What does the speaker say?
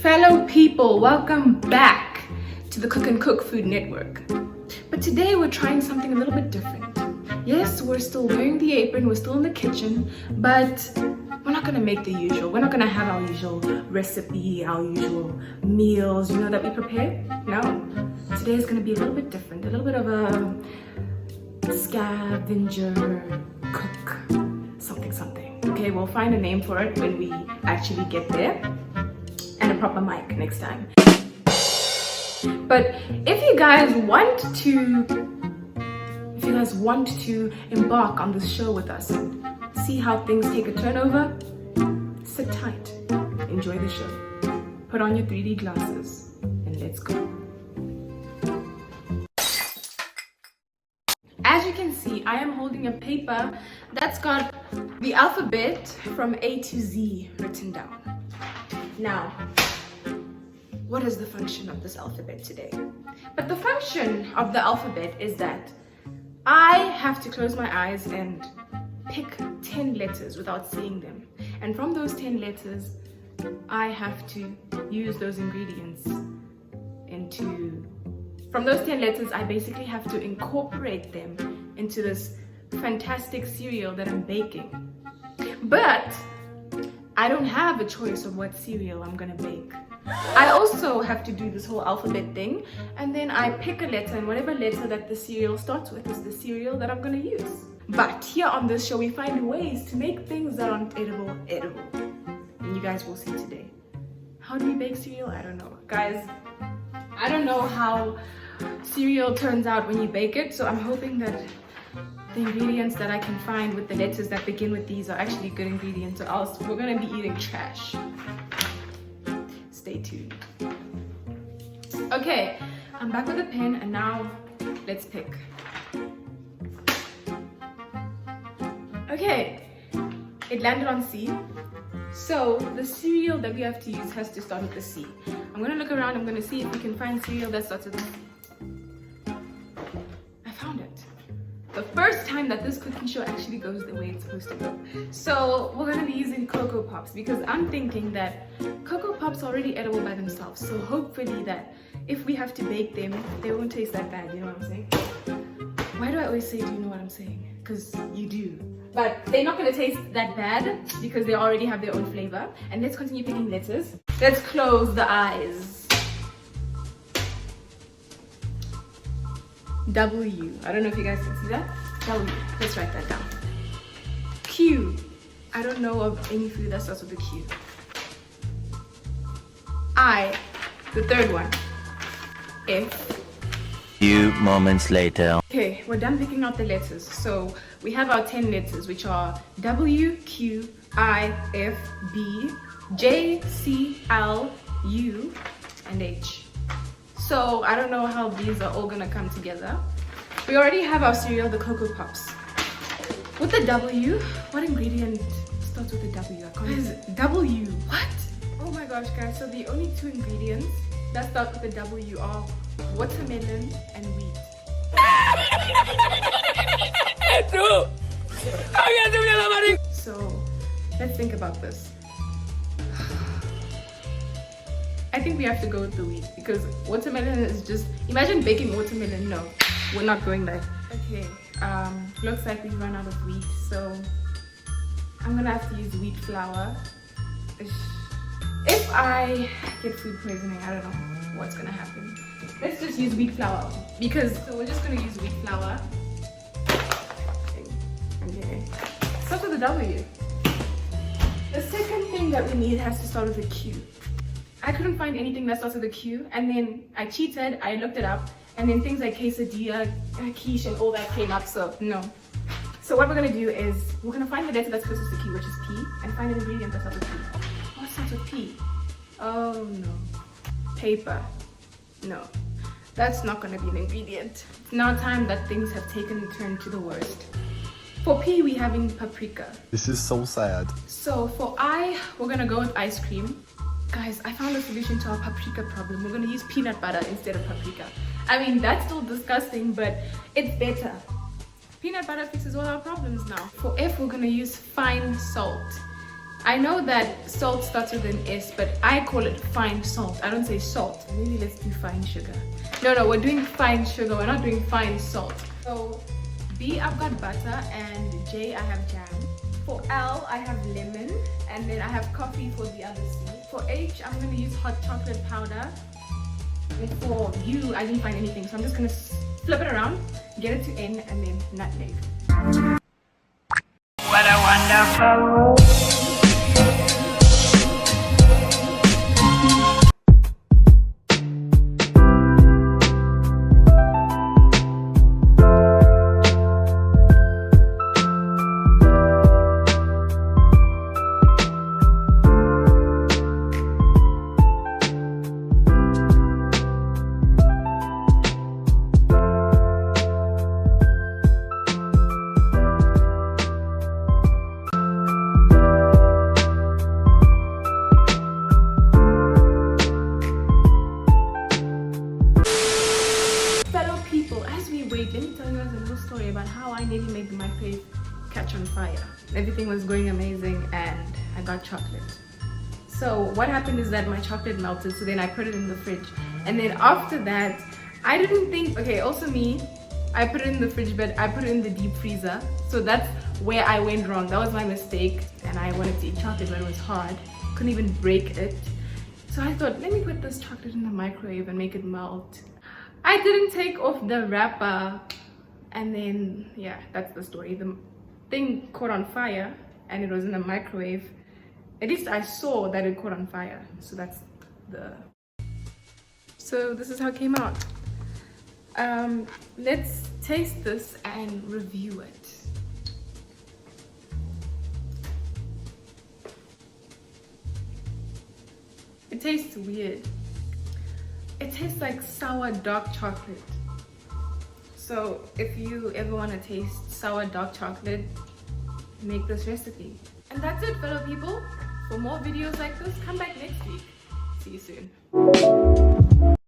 Fellow people, welcome back to the Cook and Cook Food Network. But today we're trying something a little bit different. Yes, we're still wearing the apron, we're still in the kitchen, but we're not gonna make the usual. We're not gonna have our usual recipe, our usual meals, that we prepare. No, today is gonna be a little bit different, a little bit of a scavenger cook something. Okay, we'll find a name for it when we actually get there, and a proper mic next time. But if you guys want to embark on this show with us and see how things take a turnover, sit tight, enjoy the show, put on your 3D glasses, and let's go. As you can see, I am holding a paper that's got the alphabet from A to Z written down. Now, what is the function of this alphabet today? But the function of the alphabet is that I have to close my eyes and pick 10 letters without seeing them. And from those 10 letters, I have to use those ingredients from those 10 letters, I basically have to incorporate them into this fantastic cereal that I'm baking. But I don't have a choice of what cereal I'm gonna bake. I also have to do this whole alphabet thing, and then I pick a letter, and whatever letter that the cereal starts with is the cereal that I'm gonna use. But here on this show, we find ways to make things that aren't edible. And you guys will see today. How do we bake cereal? I don't know. Guys, I don't know how cereal turns out when you bake it, so I'm hoping that the ingredients that I can find with the letters that begin with these are actually good ingredients, or else we're gonna be eating trash. Stay tuned. Okay, I'm back with a pen, and now let's pick. Okay, it landed on C. So the cereal that we have to use has to start with a C. I'm gonna look around, I'm gonna see if we can find cereal that starts with a C. I found it. The first time that this cooking show actually goes the way it's supposed to go. So we're gonna be using Cocoa Pops, because I'm thinking that Cocoa Pops are already edible by themselves. So hopefully that if we have to bake them, they won't taste that bad, you know what I'm saying? Why do I always say, do you know what I'm saying? Because you do. But they're not gonna taste that bad because they already have their own flavor. And let's continue picking letters. Let's close the eyes. W. I don't know if you guys can see that. W. Let's write that down. Q. I don't know of any food that starts with a Q. I. The third one. F. Few moments later. Okay, we're done picking out the letters. So we have our 10 letters, which are W, Q, I, F, B, J, C, L, U, and H. So I don't know how these are all gonna come together. We already have our cereal, the Cocoa Pops. With the W, what ingredient starts with a W? What is it? W, what? Oh my gosh, guys, so the only two ingredients that start with a W are watermelon and wheat. So let's think about this. I think we have to go with the wheat, because watermelon is just, imagine baking watermelon. No, we're not going there. Okay, looks like we've run out of wheat, so I'm gonna have to use wheat flour. If I get food poisoning, I don't know what's gonna happen. Let's just use wheat flour, so we're just gonna use wheat flour. Okay, starts with a W. The second thing that we need has to start with a Q. I couldn't find anything that starts with a Q, and then I cheated, I looked it up, and then things like quesadilla, quiche, and all that came up, so no. So what we're gonna do is, we're gonna find the letter that's closest to Q, which is P, and find an ingredient that starts with P. What starts with P? Oh no. Paper. No. That's not gonna be an ingredient. It's now time that things have taken a turn to the worst. For P, we're having paprika. This is so sad. So for I, we're gonna go with ice cream. Guys, I found a solution to our paprika problem. We're gonna use peanut butter instead of paprika. I mean, that's still disgusting, but it's better. Peanut butter fixes all our problems now. For F, we're gonna use fine salt. I know that salt starts with an S, but I call it fine salt. I don't say salt. Maybe let's do fine sugar. No, we're doing fine sugar. We're not doing fine salt. So B, I've got butter, and J, I have jam. For L, I have lemon, and then I have coffee for the other C. For H, I'm going to use hot chocolate powder. And for U, I didn't find anything, so I'm just going to flip it around, get it to N, and then nutmeg. What a wonderful world. Let me tell you guys a little story about how I nearly made the microwave catch on fire. Everything was going amazing and I got chocolate. So what happened is that my chocolate melted, so then I put it in the fridge. And then after that, I didn't think, okay, also me, I put it in the fridge, but I put it in the deep freezer. So that's where I went wrong. That was my mistake. And I wanted to eat chocolate, but it was hard. Couldn't even break it. So I thought, let me put this chocolate in the microwave and make it melt. I didn't take off the wrapper, and then yeah, that's the story. The thing caught on fire and it was in the microwave. At least I saw that it caught on fire, so that's so this is how it came out. Let's taste this and review it. It tastes weird. It tastes like sour dark chocolate. So if you ever want to taste sour dark chocolate, make this recipe. And that's it, fellow people. For more videos like this, come back next week. See you soon.